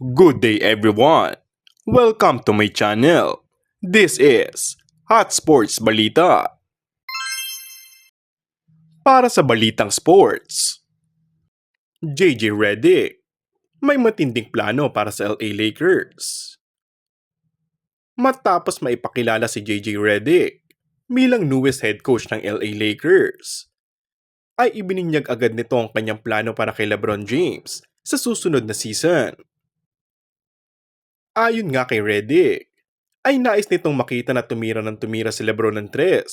Good day everyone! Welcome to my channel. This is Hot Sports Balita. Para sa balitang sports, JJ Redick, may matinding plano para sa LA Lakers. Matapos maipakilala si JJ Redick bilang newest head coach ng LA Lakers, ay ibininyag agad nito ang kanyang plano para kay LeBron James sa susunod na season. Ayon nga kay Redick, ay nais nitong makita na tumira ng tumira si LeBron ng 3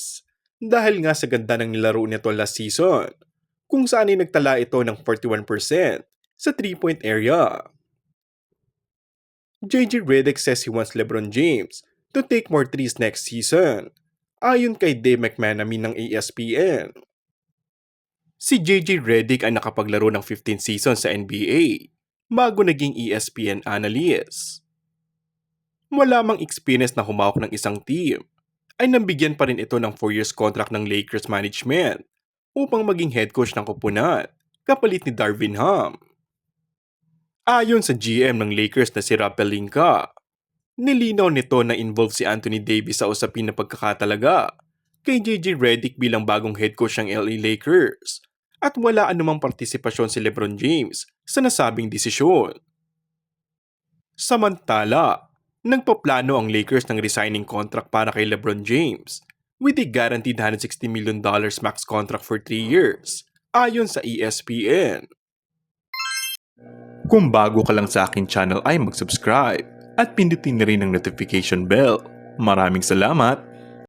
dahil nga sa ganda ng nilaro nito last season kung saan ay nagtala ito ng 41% sa 3-point area. JJ Redick says he wants LeBron James to take more threes next season, ayon kay Dave McManamy ng ESPN. Si JJ Redick ay nakapaglaro ng 15 seasons sa NBA bago naging ESPN analyst. Wala mang experience na humawak ng isang team, ay nabigyan pa rin ito ng 4 years contract ng Lakers management upang maging head coach ng koponan, kapalit ni Darvin Ham. Ayon sa GM ng Lakers na si Rob Pelinka, nilinaw nito na involved si Anthony Davis sa usapin na pagkakatalaga kay JJ Redick bilang bagong head coach ng LA Lakers at wala anumang partisipasyon si LeBron James sa nasabing desisyon. Samantala, nagpaplano ang Lakers ng resigning contract para kay LeBron James with a guaranteed $160 million max contract for 3 years, ayon sa ESPN. Kung bago ka lang sa akin channel ay mag-subscribe at pindutin na rin ang notification bell. Maraming salamat!